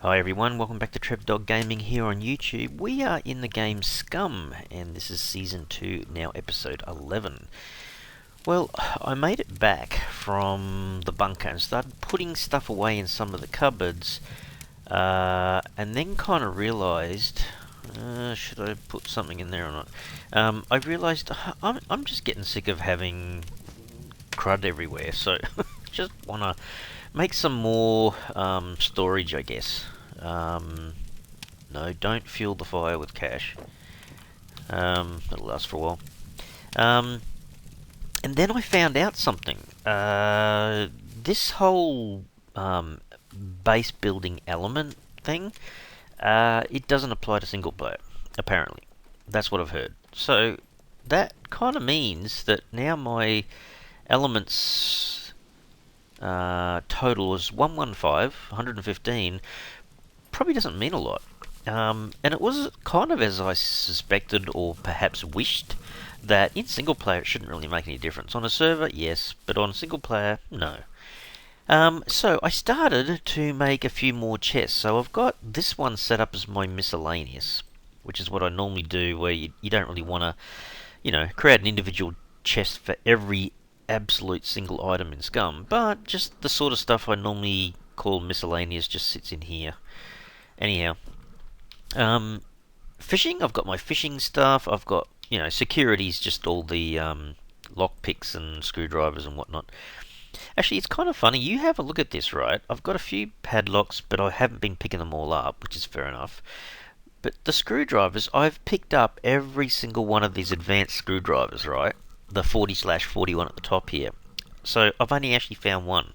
Hi everyone, welcome back to Trev Dog Gaming here on YouTube. We are in the game Scum, and this is Season 2, now Episode 11. Well, I made it back from the bunker and started putting stuff away in some of the cupboards, and then kind of realised, should I put something in there or not? I realised I'm just getting sick of having crud everywhere, so just want to make some more storage, I guess. No, don't fuel the fire with cash. That'll last for a while. And then I found out something. This whole base building element thing, it doesn't apply to single player, apparently. That's what I've heard. So that kind of means that now my elements total is 115, probably doesn't mean a lot. And it was kind of as I suspected or perhaps wished, that in single player it shouldn't really make any difference. On a server, yes, but on single player, no. So I started to make a few more chests. So I've got this one set up as my miscellaneous, which is what I normally do, where you don't really want to, create an individual chest for every absolute single item in Scum, but just the sort of stuff I normally call miscellaneous just sits in here. Anyhow, fishing, I've got my fishing stuff, I've got, security's just all the lock picks and screwdrivers and whatnot. Actually, it's kind of funny, you have a look at this, right? I've got a few padlocks, but I haven't been picking them all up, which is fair enough. But the screwdrivers, I've picked up every single one of these advanced screwdrivers, right? The 40/41 at the top here. So I've only actually found one.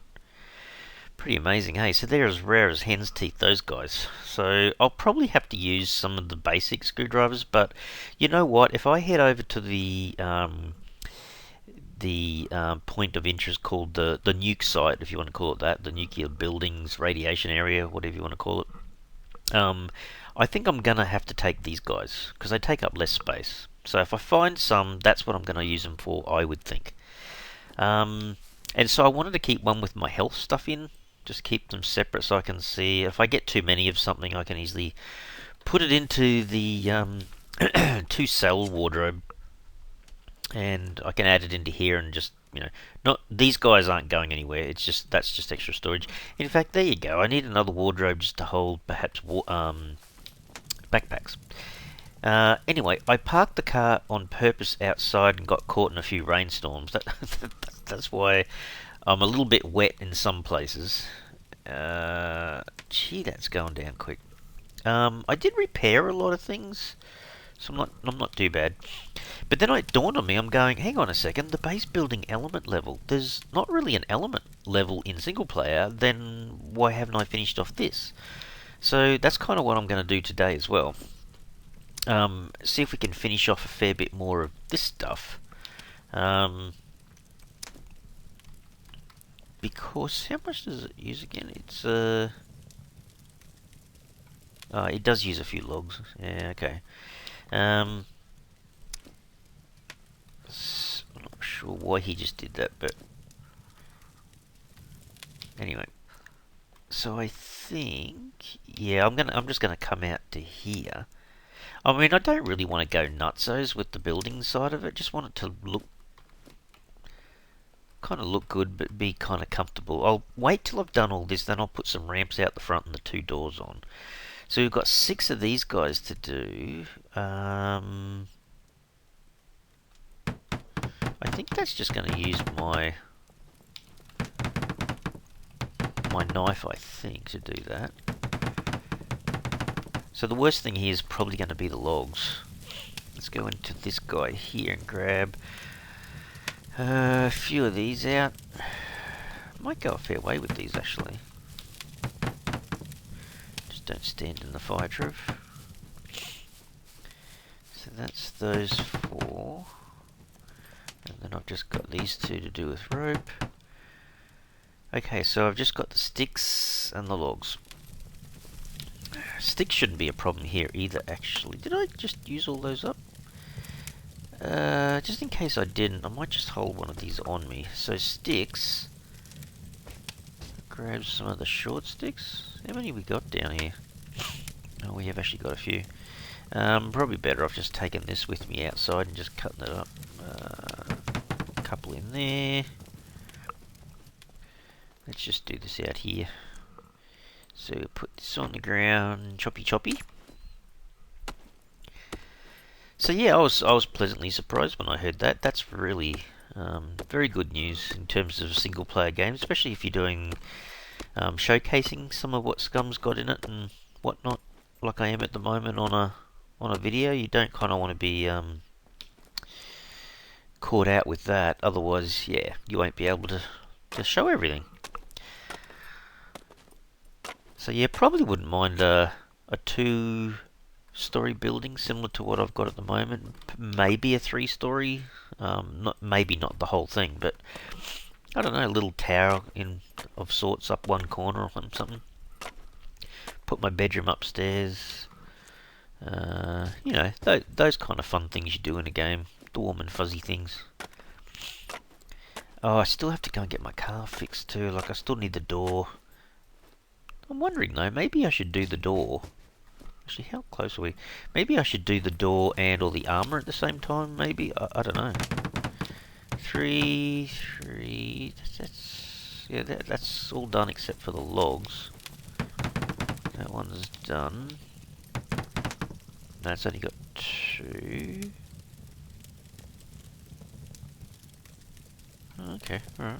Pretty amazing, hey? So they're as rare as hen's teeth, those guys. So I'll probably have to use some of the basic screwdrivers, but you know what? If I head over to the point of interest called the nuke site, if you want to call it that, the nuclear buildings radiation area, whatever you want to call it, I think I'm gonna have to take these guys because they take up less space. So if I find some, that's what I'm going to use them for, I would think. And so I wanted to keep one with my health stuff in. Just keep them separate so I can see. If I get too many of something, I can easily put it into the 2-cell wardrobe. And I can add it into here and just, not these guys aren't going anywhere. It's just, that's just extra storage. In fact, there you go. I need another wardrobe just to hold perhaps backpacks. Anyway, I parked the car on purpose outside and got caught in a few rainstorms. That's why I'm a little bit wet in some places. Gee, that's going down quick. I did repair a lot of things, so I'm not too bad. But then it dawned on me, I'm going, hang on a second, the base building element level. There's not really an element level in single player, then why haven't I finished off this? So that's kind of what I'm going to do today as well. See if we can finish off a fair bit more of this stuff. Because how much does it use again? It's it does use a few logs. Yeah, okay. I'm not sure why he just did that, but anyway. So I think, yeah, I'm just gonna come out to here. I mean, I don't really want to go nutsos with the building side of it. Just want it to look good, but be kind of comfortable. I'll wait till I've done all this, then I'll put some ramps out the front and the 2 doors on. So we've got 6 of these guys to do. I think that's just going to use my knife, I think, to do that. So the worst thing here is probably going to be the logs. Let's go into this guy here and grab a few of these out. Might go a fair way with these actually. Just don't stand in the fire, Trev. So that's those 4. And then I've just got these 2 to do with rope. Okay, so I've just got the sticks and the logs. Sticks shouldn't be a problem here either, actually. Did I just use all those up? Just in case I didn't, I might just hold one of these on me. So sticks, grab some of the short sticks. How many we got down here? Oh, we have actually got a few. Probably better off just taking this with me outside and just cutting it up. A couple in there. Let's just do this out here. So put this on the ground, choppy choppy. So yeah, I was pleasantly surprised when I heard that. That's really very good news in terms of single player games, especially if you're doing showcasing some of what Scum's got in it and whatnot, like I am at the moment on a video. You don't kind of want to be caught out with that, otherwise, yeah, you won't be able to show everything. So yeah, probably wouldn't mind a 2-story building similar to what I've got at the moment. Maybe a 3-story, maybe not the whole thing, but I don't know, a little tower of sorts up one corner or something. Put my bedroom upstairs. You know, those kind of fun things you do in a game. The warm and fuzzy things. Oh, I still have to go and get my car fixed too. Like, I still need the door. I'm wondering though, maybe I should do the door. Actually, how close are we? Maybe I should do the door and or the armor at the same time, maybe? I don't know. 3, that's all done except for the logs. That one's done. No, it's only got 2. Okay, alright.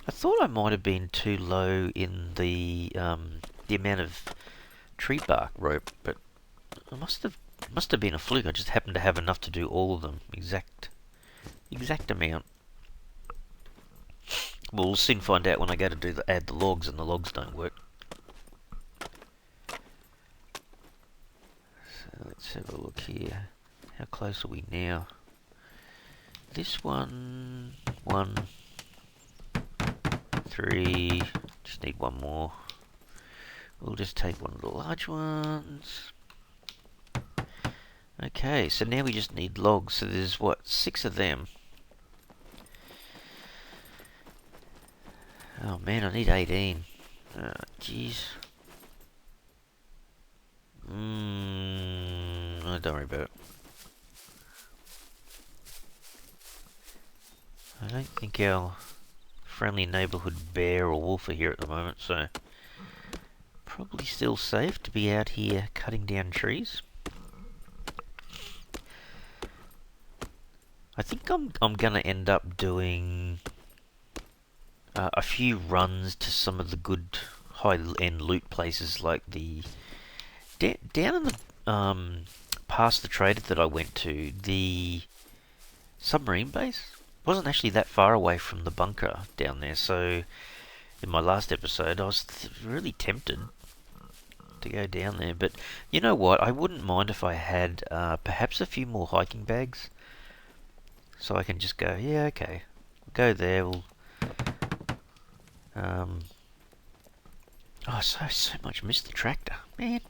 I thought I might have been too low in the amount of tree bark rope, but it must have been a fluke. I just happened to have enough to do all of them. Exact amount. Well, we'll soon find out when I go to add the logs and the logs don't work. So let's have a look here. How close are we now? This one, 3, just need one more. We'll just take one of the large ones. Okay, so now we just need logs. So there's what, 6 of them. Oh man, I need 18. Jeez. Oh, don't worry about it. I don't think our friendly neighbourhood bear or wolf are here at the moment, so probably still safe to be out here cutting down trees. I think I'm gonna end up doing a few runs to some of the good high-end loot places, like the down in the past the trader that I went to, the submarine base wasn't actually that far away from the bunker down there, so in my last episode I was really tempted to go down there. But you know what, I wouldn't mind if I had perhaps a few more hiking bags, so I can just go, yeah, okay, we'll go there, we'll oh, so much miss the tractor, man.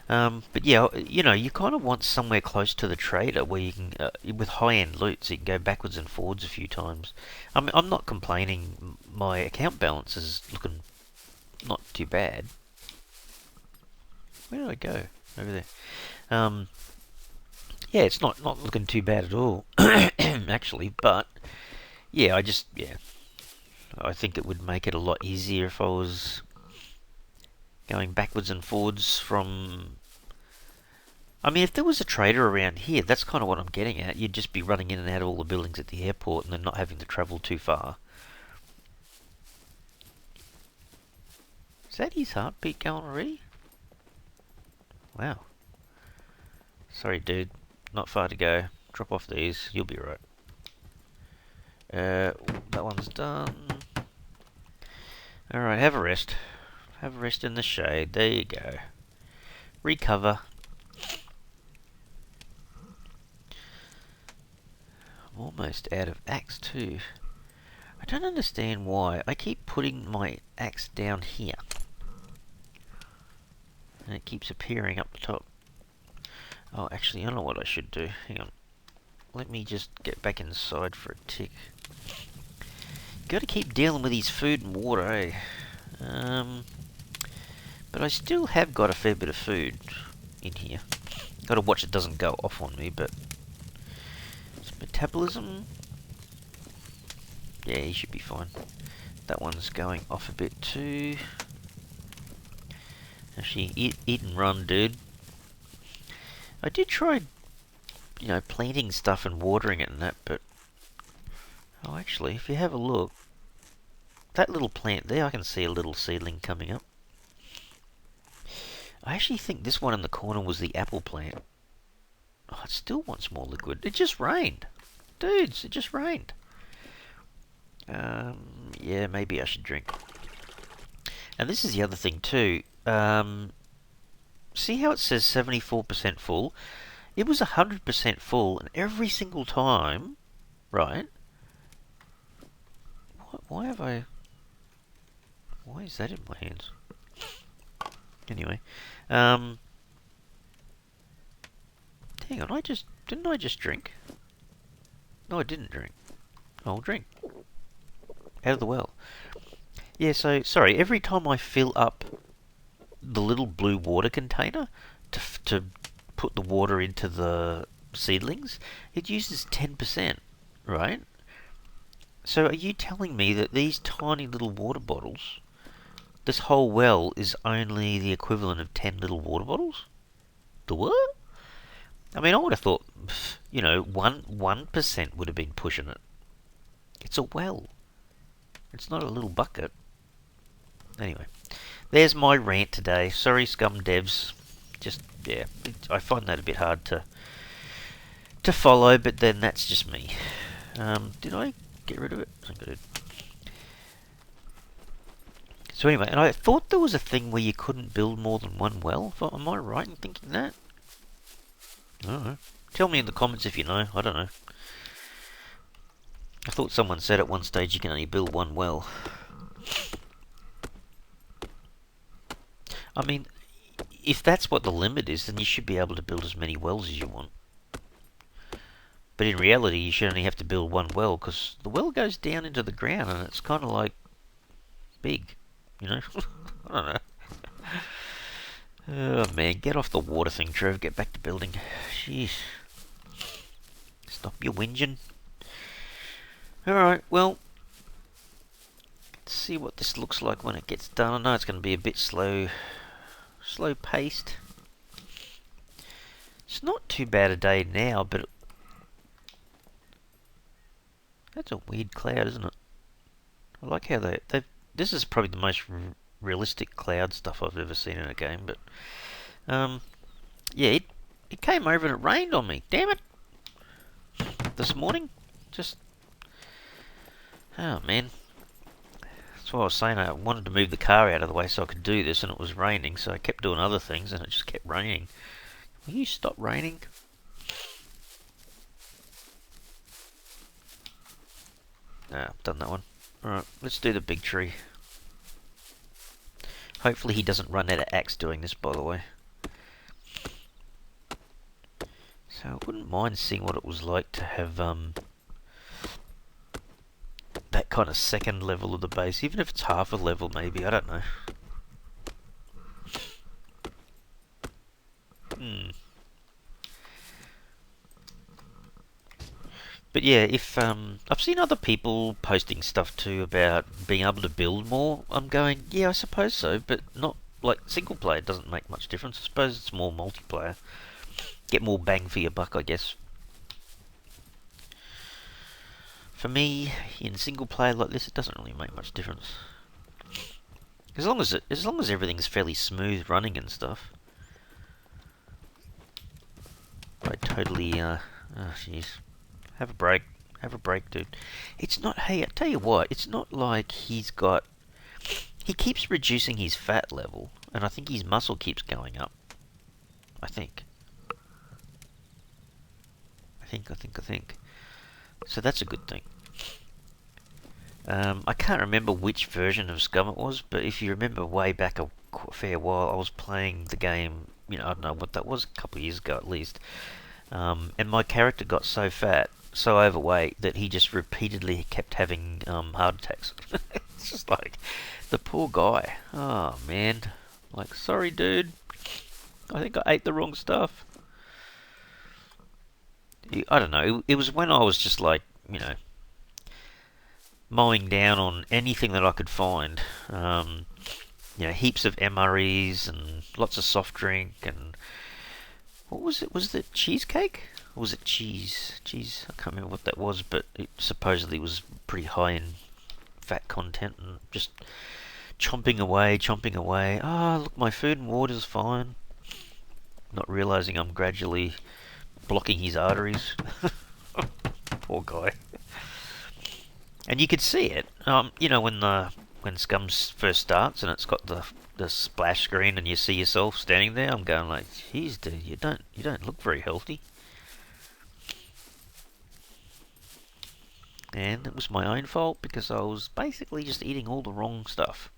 But yeah, you know, you kind of want somewhere close to the trader where you can, with high-end loot, so you can go backwards and forwards a few times. I mean, I'm not complaining. My account balance is looking not too bad. Where did I go? Over there. Yeah, it's not looking too bad at all, actually. But yeah, I think it would make it a lot easier if I was going backwards and forwards from... I mean, if there was a trader around here, that's kind of what I'm getting at. You'd just be running in and out of all the buildings at the airport and then not having to travel too far. Is that his heartbeat going already? Wow. Sorry, dude. Not far to go. Drop off these. You'll be right. That one's done. Alright, have a rest. Have a rest in the shade. There you go. Recover. I'm almost out of axe too. I don't understand why. I keep putting my axe down here. And it keeps appearing up the top. Oh, actually, I know what I should do. Hang on. Let me just get back inside for a tick. Got to keep dealing with his food and water, eh? But I still have got a fair bit of food in here. Got to watch it doesn't go off on me, but... Metabolism... Yeah, he should be fine. That one's going off a bit too. Actually, eat and run, dude. I did try, planting stuff and watering it and that, but... Oh, actually, if you have a look... That little plant there, I can see a little seedling coming up. I actually think this one in the corner was the apple plant. Oh, it still wants more liquid. It just rained. Dudes, it just rained. Yeah, maybe I should drink. And this is the other thing too. See how it says 74% full? It was 100% full, and every single time, right? Why is that in my hands? Anyway, hang on. Didn't I just drink? No, I didn't drink. I'll drink out of the well. Yeah. So sorry. Every time I fill up the little blue water container to put the water into the seedlings, it uses 10%, right? So are you telling me that these tiny little water bottles, this whole well is only the equivalent of 10 little water bottles? The what? I mean, I would have thought, 1% would have been pushing it. It's a well. It's not a little bucket. Anyway, there's my rant today. Sorry, Scum devs. Just, yeah, I find that a bit hard to follow, but then that's just me. Did I get rid of it? I think I did. So anyway, and I thought there was a thing where you couldn't build more than one well. Am I right in thinking that? I don't know. Tell me in the comments if you know. I don't know. I thought someone said at one stage you can only build one well. I mean, if that's what the limit is, then you should be able to build as many wells as you want. But in reality, you should only have to build one well, because the well goes down into the ground, and it's kind of like big, I don't know. Oh man, get off the water thing, Trev. Get back to building. Jeez. Stop your whinging. Alright, well, let's see what this looks like when it gets done. I know it's going to be a bit slow paced. It's not too bad a day now, but that's a weird cloud, isn't it? I like how they've... This is probably the most realistic cloud stuff I've ever seen in a game, but yeah, it came over and it rained on me. Damn it! This morning, just... Oh man. That's what I was saying. I wanted to move the car out of the way so I could do this, and it was raining, so I kept doing other things, and it just kept raining. Will you stop raining? Ah, I've done that one. Alright, let's do the big tree. Hopefully he doesn't run out of axe doing this, by the way. So I wouldn't mind seeing what it was like to have that kind of second level of the base, even if it's half a level maybe, I don't know. But yeah, if I've seen other people posting stuff too about being able to build more, I'm going, yeah, I suppose so, but not like single player doesn't make much difference. I suppose it's more multiplayer. Get more bang for your buck, I guess. For me, in single player like this, it doesn't really make much difference. As long as everything's fairly smooth running and stuff. I totally oh jeez. Have a break. Have a break, dude. It's not... Hey, I tell you what. It's not like he's got... He keeps reducing his fat level. And I think his muscle keeps going up. I think. I think. So that's a good thing. I can't remember which version of Scum it was. But if you remember way back a fair while, I was playing the game... I don't know what that was. A couple of years ago at least. And my character got so fat so overweight that he just repeatedly kept having heart attacks. It's just like the poor guy. Oh man, like sorry, dude. I think I ate the wrong stuff. I don't know. It was when I was just like, mowing down on anything that I could find. Heaps of MREs and lots of soft drink and what was it? Was it cheesecake? Or was it cheese? Cheese. I can't remember what that was, but it supposedly was pretty high in fat content and just chomping away, chomping away. Ah, look, my food and water's fine. Not realizing I'm gradually blocking his arteries. Poor guy. And you could see it. When Scum first starts and it's got the splash screen and you see yourself standing there, I'm going like, "Geez, dude, you don't look very healthy." And it was my own fault because I was basically just eating all the wrong stuff.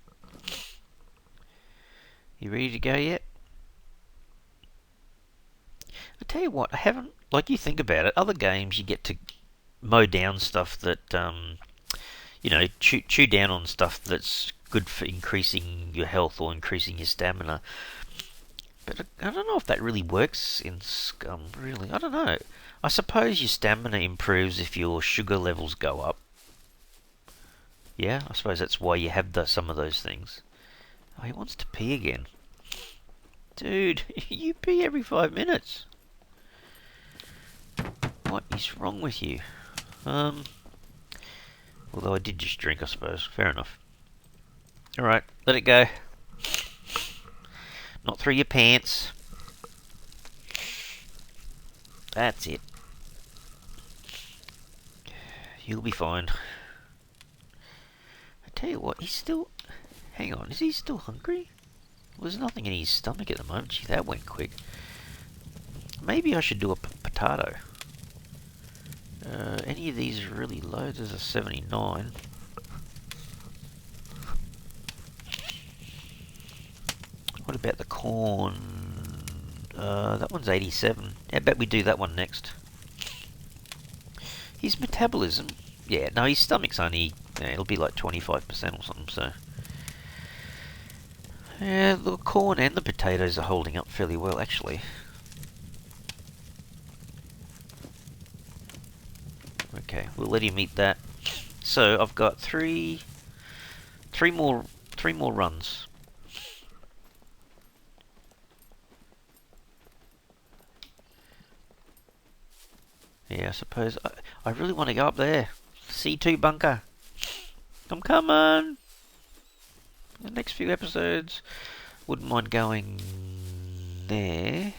You ready to go yet? I tell you what, I haven't. Like, you think about it, other games you get to mow down stuff that chew down on stuff that's good for increasing your health or increasing your stamina. But I don't know if that really works in Scum, really. I don't know. I suppose your stamina improves if your sugar levels go up. Yeah, I suppose that's why you have some of those things. Oh, he wants to pee again. Dude, you pee every 5 minutes. What is wrong with you? Although I did just drink, I suppose. Fair enough. Alright, let it go. Not through your pants. That's it. You'll be fine. I tell you what, he's still... Hang on, is he still hungry? Well, there's nothing in his stomach at the moment. Gee, that went quick. Maybe I should do a potato. Any of these are really low. There's a 79. What about the corn? That one's 87. I bet we do that one next. His metabolism... Yeah, no, his stomach's only... Yeah, it'll be like 25% or something, so... Yeah, the corn and the potatoes are holding up fairly well, actually. Okay, we'll let him eat that. So I've got three more runs. Yeah, I suppose I really want to go up there. C2 bunker. I'm coming. The next few episodes, wouldn't mind going there.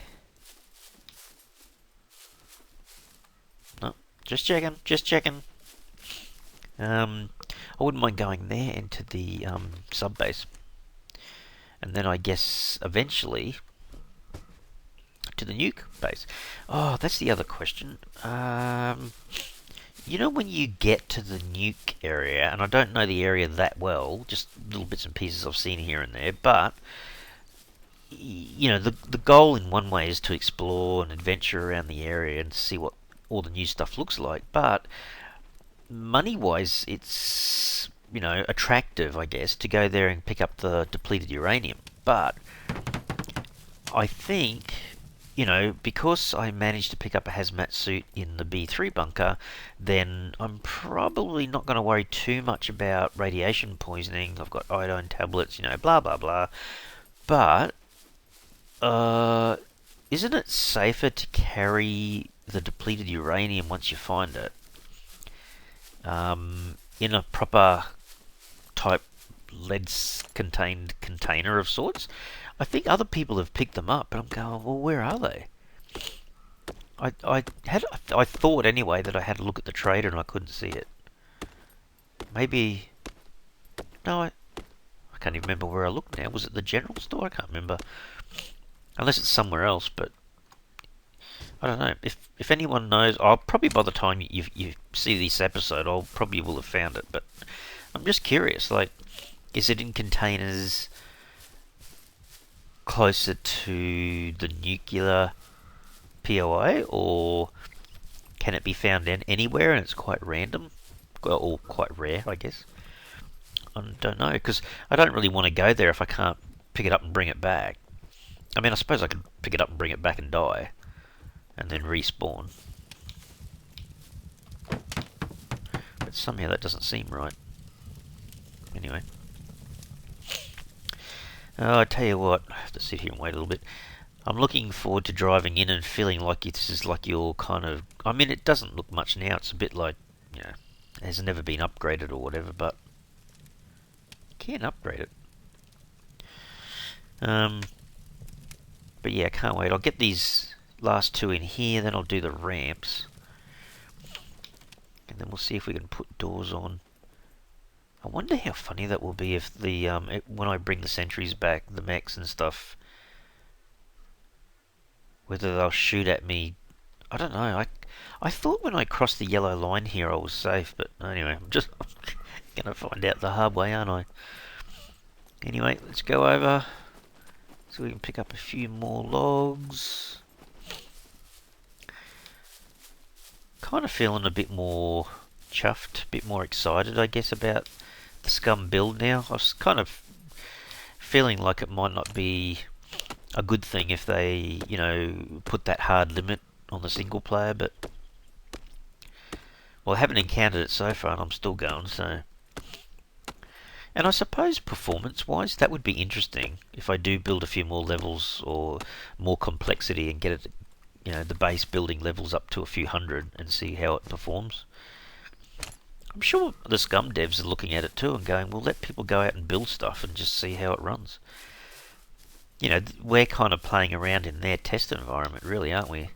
Just checking, just checking. I wouldn't mind going there into the sub base, and then I guess eventually to the nuke base. Oh, that's the other question. When you get to the nuke area, and I don't know the area that well, just little bits and pieces I've seen here and there, but the goal in one way is to explore and adventure around the area and see what all the new stuff looks like, but money-wise, it's, attractive, I guess, to go there and pick up the depleted uranium. But I think, because I managed to pick up a hazmat suit in the B3 bunker, then I'm probably not going to worry too much about radiation poisoning. I've got iodine tablets, blah, blah, blah. But, isn't it safer to carry the depleted uranium once you find it in a proper type lead-contained container of sorts? I think other people have picked them up, and I'm going, well, where are they? I thought anyway that I had to look at the trader and I couldn't see it. Maybe no, I can't even remember where I looked now. Was it the general store? I can't remember, unless it's somewhere else, but I don't know. If anyone knows, I'll probably by the time you see this episode, I'll probably will have found it. But I'm just curious. Like, is it in containers closer to the nuclear POI, or Can it be found anywhere and it's quite random? Well, or quite rare, I guess. I don't know, because I don't really want to go there if I can't pick it up and bring it back. I mean, I suppose I could pick it up and bring it back and die, and then respawn. But somehow that doesn't seem right. Anyway. I tell you what, I have to sit here and wait a little bit. I'm looking forward to driving in and feeling like this is like your kind of... I mean, it doesn't look much now. It's a bit like, you know, it has never been upgraded or whatever, but you can upgrade it. But yeah, I can't wait. I'll get these last two in here, then I'll do the ramps. And then we'll see if we can put doors on. I wonder how funny that will be if the when I bring the sentries back, the mechs and stuff, whether they'll shoot at me. I don't know. I thought when I crossed the yellow line here I was safe, but anyway, I'm just gonna find out the hard way, aren't I? Anyway, let's go over so we can pick up a few more logs. Kind of feeling a bit more chuffed, a bit more excited, I guess, about the Scum build now. I was kind of feeling like it might not be a good thing if they, you know, put that hard limit on the single player, but well, I haven't encountered it so far and I'm still going, so. And I suppose performance-wise, that would be interesting if I do build a few more levels or more complexity and get it, you know, the base building levels up to a few hundred and see how it performs. I'm sure the Scum devs are looking at it too and going, well, let people go out and build stuff and just see how it runs. You know, we're kind of playing around in their test environment, really, aren't we?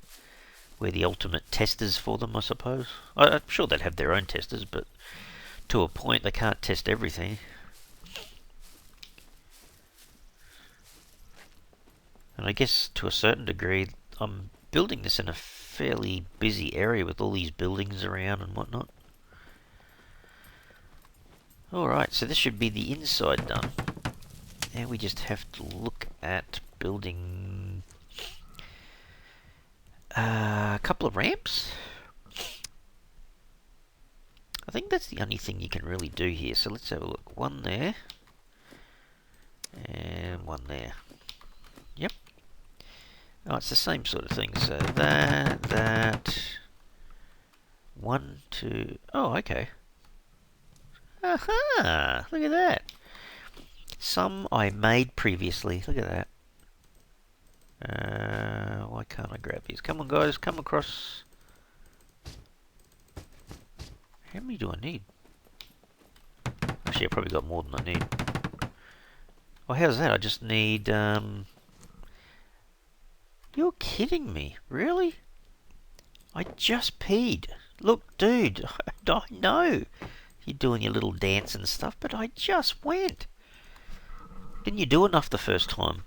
We're the ultimate testers for them, I suppose. I'm sure they'd have their own testers, but to a point, they can't test everything. And I guess to a certain degree, I'm building this in a fairly busy area with all these buildings around and whatnot. Alright, so this should be the inside done. Now we just have to look at building a couple of ramps. I think that's the only thing you can really do here. So let's have a look. One there. And one there. Yep. Oh, it's the same sort of thing. So that. 1, 2. Oh, okay. Aha! Look at that. Some I made previously. Look at that. Why can't I grab these? Come on, guys. Come across. How many do I need? Actually, I probably got more than I need. Oh, how's that? I just need... You're kidding me. Really? I just peed. Look, dude. I know. You're doing your little dance and stuff, but I just went. Didn't you do enough the first time?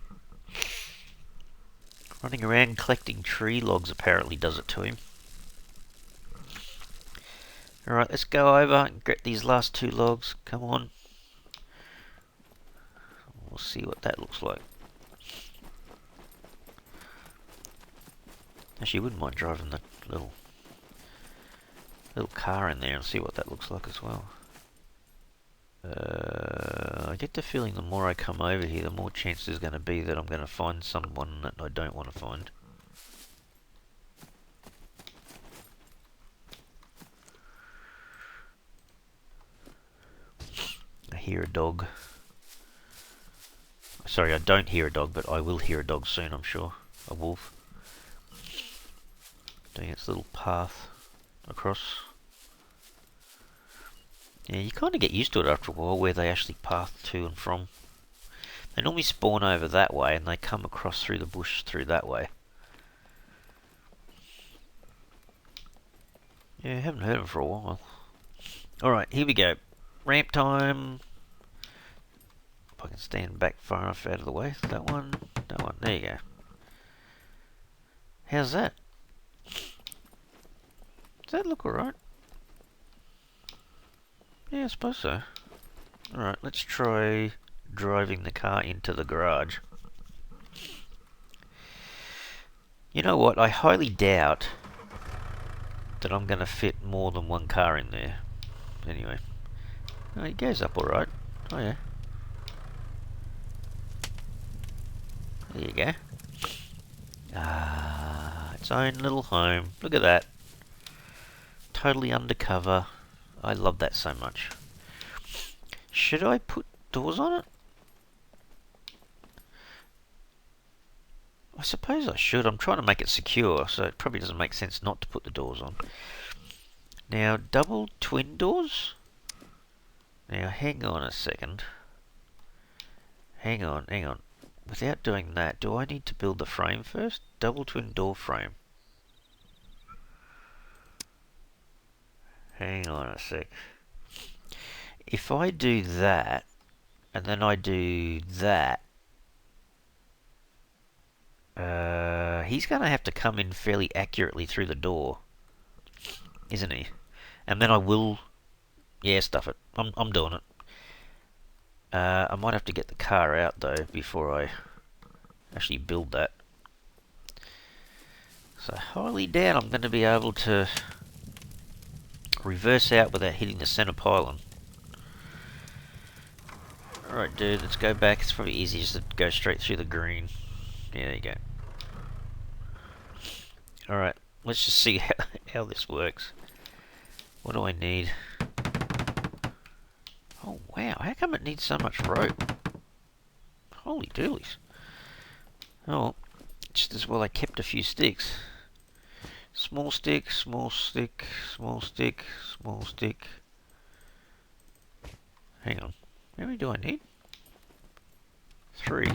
Running around collecting tree logs apparently does it to him. Alright, let's go over and get these last 2 logs. Come on. We'll see what that looks like. Actually, wouldn't mind driving the little car in there and see what that looks like as well. I get the feeling the more I come over here, the more chance there's going to be that I'm going to find someone that I don't want to find. I hear a dog. Sorry, I don't hear a dog, but I will hear a dog soon, I'm sure. A wolf. Doing its little path across. Yeah, you kind of get used to it after a while, where they actually path to and from. They normally spawn over that way, and they come across through the bush through that way. Yeah, I haven't heard them for a while. Alright, here we go. Ramp time. If I can stand back far enough out of the way. That one. There you go. How's that? Does that look alright? Yeah, I suppose so. Alright, let's try driving the car into the garage. You know what? I highly doubt that I'm going to fit more than one car in there. Anyway. Oh, it goes up alright. Oh yeah. There you go. Ah, its own little home. Look at that. Totally undercover. I love that so much. Should I put doors on it? I suppose I should. I'm trying to make it secure, so it probably doesn't make sense not to put the doors on. Now, double twin doors? Now, hang on a second. Hang on. Without doing that, do I need to build the frame first? Double twin door frame. Hang on a sec. If I do that, and then I do that, he's going to have to come in fairly accurately through the door, isn't he? And then I will... Yeah, stuff it. I'm doing it. I might have to get the car out, though, before I actually build that. So, highly doubt I'm going to be able to reverse out without hitting the center pylon. Alright, dude, let's go back. It's probably easier just to go straight through the green. Yeah, there you go. Alright, let's just see how this works. What do I need? Oh, wow. How come it needs so much rope? Holy doolies. Oh, just as well I kept a few sticks. Small stick, small stick, small stick, small stick. Hang on. How many do I need? 3.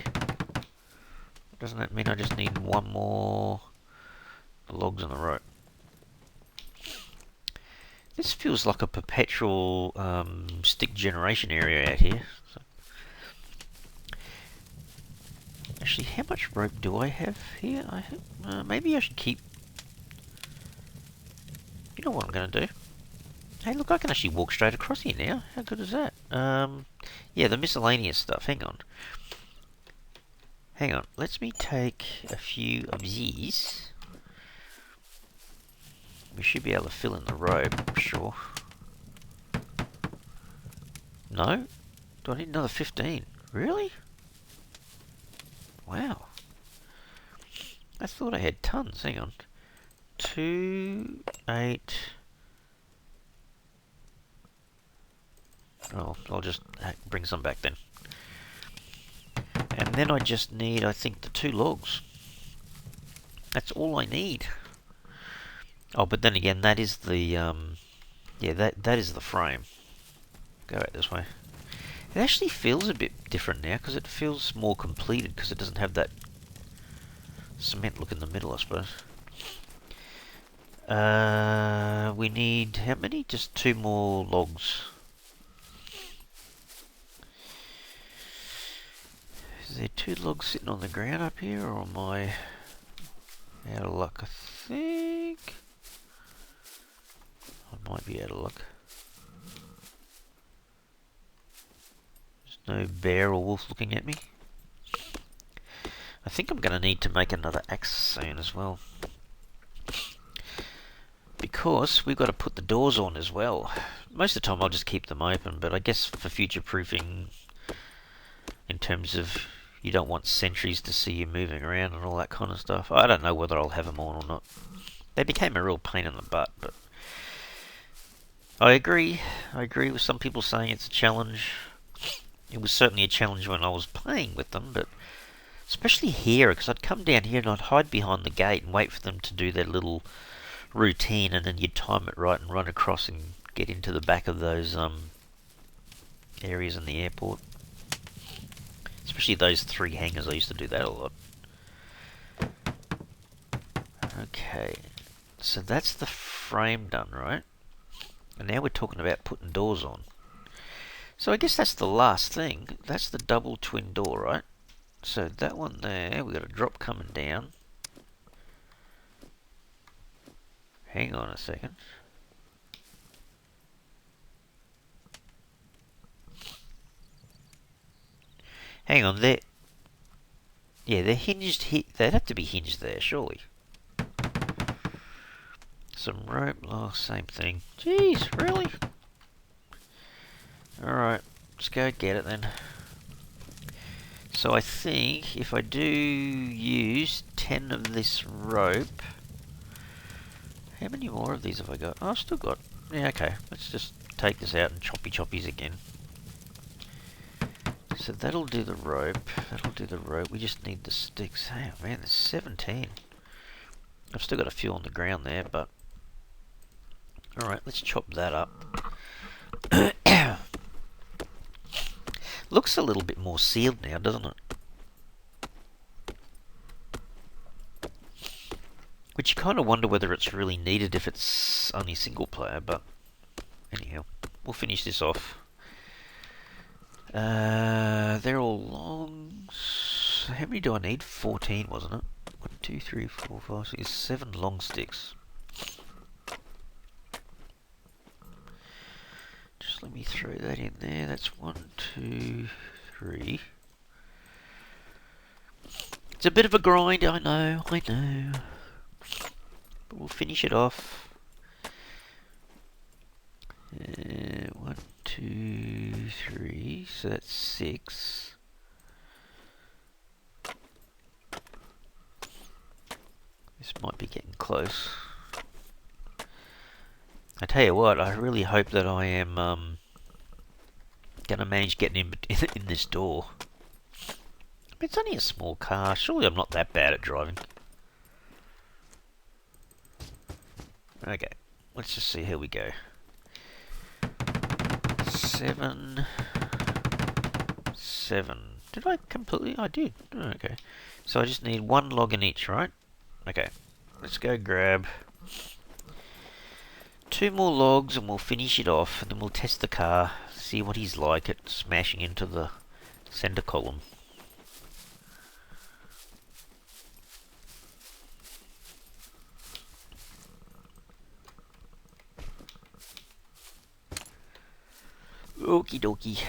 Doesn't that mean I just need one more logs on the rope? This feels like a perpetual stick generation area out here. So. Actually, how much rope do I have here? Maybe I should keep... You know what I'm going to do? Hey, look, I can actually walk straight across here now. How good is that? Yeah, the miscellaneous stuff. Hang on. Hang on. Let me take a few of these. We should be able to fill in the rope, I'm sure. No? Do I need another 15? Really? Wow. I thought I had tons. Hang on. 2, 8... Oh, I'll just bring some back then. And then I just need, I think, the 2 logs. That's all I need. Oh, but then again, that is the, yeah, that is the frame. Go out this way. It actually feels a bit different now, because it feels more completed, because it doesn't have that cement look in the middle, I suppose. We need, how many? Just 2 more logs. Is there 2 logs sitting on the ground up here, or am I out of luck? I think I might be out of luck. There's no bear or wolf looking at me. I think I'm going to need to make another axe soon as well, because we've got to put the doors on as well. Most of the time I'll just keep them open, but I guess for future proofing, in terms of you don't want sentries to see you moving around and all that kind of stuff. I don't know whether I'll have them on or not. They became a real pain in the butt, but I agree. I agree with some people saying it's a challenge. It was certainly a challenge when I was playing with them, but especially here, because I'd come down here and I'd hide behind the gate and wait for them to do their little routine, and then you'd time it right and run across and get into the back of those areas in the airport. Especially those 3 hangars, I used to do that a lot. Okay, so that's the frame done, right? And now we're talking about putting doors on. So I guess that's the last thing. That's the double twin door, right? So that one there, we've got a drop coming down. Hang on a second. Hang on, they're... Yeah, they're hinged here. They'd have to be hinged there, surely. Some rope. Oh, same thing. Jeez, really? Alright, let's go get it then. So I think if I do use 10 of this rope... How many more of these have I got? Oh, I've still got... Yeah, okay. Let's just take this out and choppy choppies again. So that'll do the rope. That'll do the rope. We just need the sticks. Hey, man, there's 17. I've still got a few on the ground there, but... Alright, let's chop that up. Looks a little bit more sealed now, doesn't it? Which you kind of wonder whether it's really needed if it's only single player, but... Anyhow, we'll finish this off. They're all long. So how many do I need? 14, wasn't it? 1, 2, 3, 4, 5, 6, 7 long sticks. Just let me throw that in there. That's 1, 2, 3. It's a bit of a grind, I know. But we'll finish it off. 1, 2, 3, so that's 6. This might be getting close. I tell you what, I really hope that I am gonna manage getting in this door. It's only a small car. Surely I'm not that bad at driving. Okay, let's just see how we go. 7. Did I completely? I did. Oh, okay. So I just need 1 log in each, right? Okay. Let's go grab 2 more logs and we'll finish it off. And then we'll test the car. See what he's like at smashing into the center column. Okie dokie.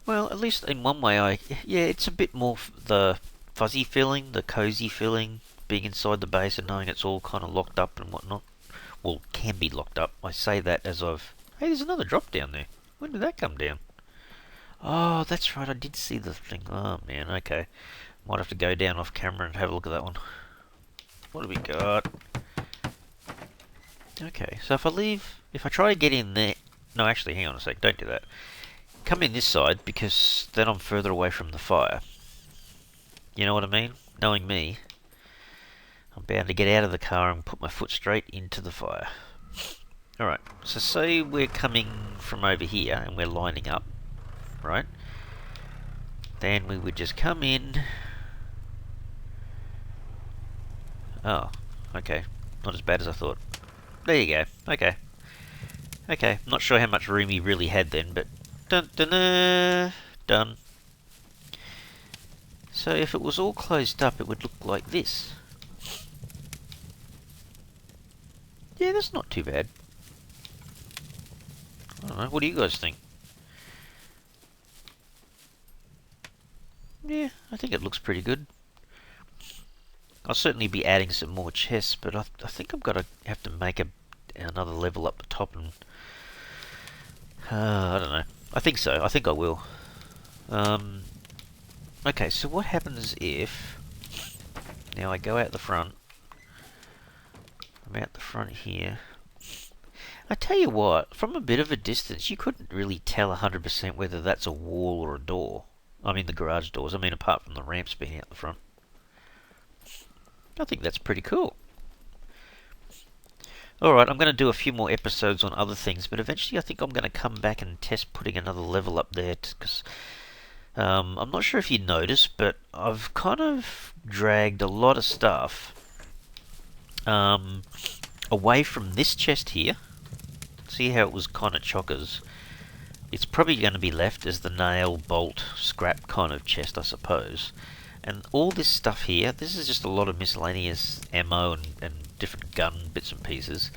Well, at least in one way, yeah, it's a bit more the fuzzy feeling, the cozy feeling, being inside the base and knowing it's all kind of locked up and whatnot. Well, can be locked up. I say that as of... Hey, there's another drop down there. When did that come down? Oh, that's right, I did see the thing. Oh, man, okay. Might have to go down off camera and have a look at that one. What do we got? Okay, so if I try to get in there... No, actually, hang on a sec, don't do that. Come in this side, because then I'm further away from the fire. You know what I mean? Knowing me, I'm bound to get out of the car and put my foot straight into the fire. Alright, so say we're coming from over here, and we're lining up, right? Then we would just come in... Oh, okay. Not as bad as I thought. There you go. Okay. Okay, I'm not sure how much room he really had then, but... Done. So if it was all closed up, it would look like this. Yeah, that's not too bad. I don't know, what do you guys think? Yeah, I think it looks pretty good. I'll certainly be adding some more chests, but I think I'm gonna have to make another level up the top and... I don't know. I think so. I think I will. Okay, so what happens if... Now I go out the front. I'm out the front here. I tell you what, from a bit of a distance, you couldn't really tell 100% whether that's a wall or a door. I mean the garage doors. I mean apart from the ramps being out the front. I think that's pretty cool. Alright, I'm going to do a few more episodes on other things, but eventually I think I'm going to come back and test putting another level up there, because I'm not sure if you noticed, but I've kind of dragged a lot of stuff away from this chest here. See how it was kind of chockers? It's probably going to be left as the nail, bolt, scrap kind of chest, I suppose. And all this stuff here, this is just a lot of miscellaneous ammo and different gun bits and pieces.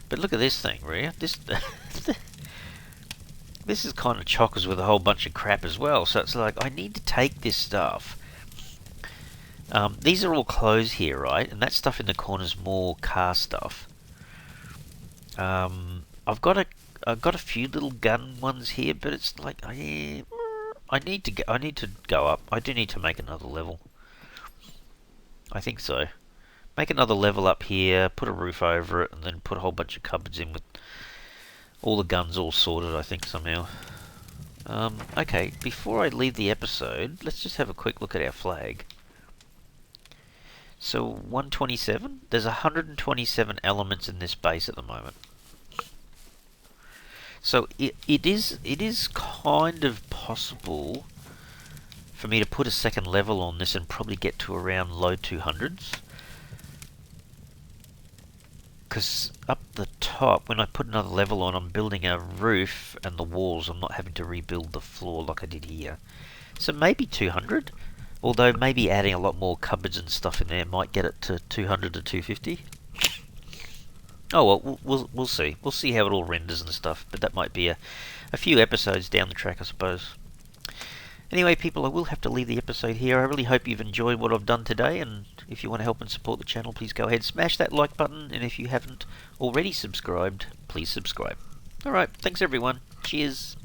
But look at this thing, Rhea. This is kind of chockers with a whole bunch of crap as well. So it's like, I need to take this stuff These are all clothes here, right? And that stuff in the corner's more car stuff. I've got a few little gun ones here, but it's like I need to go up. I do need to make another level. I think so. Make another level up here, put a roof over it, and then put a whole bunch of cupboards in with all the guns all sorted, I think, somehow. Okay, before I leave the episode, let's just have a quick look at our flag. So, 127? There's 127 elements in this base at the moment. So, it is kind of possible for me to put a second level on this and probably get to around low 200s. Because up the top, when I put another level on, I'm building a roof and the walls. I'm not having to rebuild the floor like I did here. So maybe 200. Although maybe adding a lot more cupboards and stuff in there might get it to 200 to 250. Oh well, we'll see. We'll see how it all renders and stuff. But that might be a few episodes down the track, I suppose. Anyway, people, I will have to leave the episode here. I really hope you've enjoyed what I've done today, and if you want to help and support the channel, please go ahead, smash that like button, and if you haven't already subscribed, please subscribe. Alright, thanks everyone. Cheers.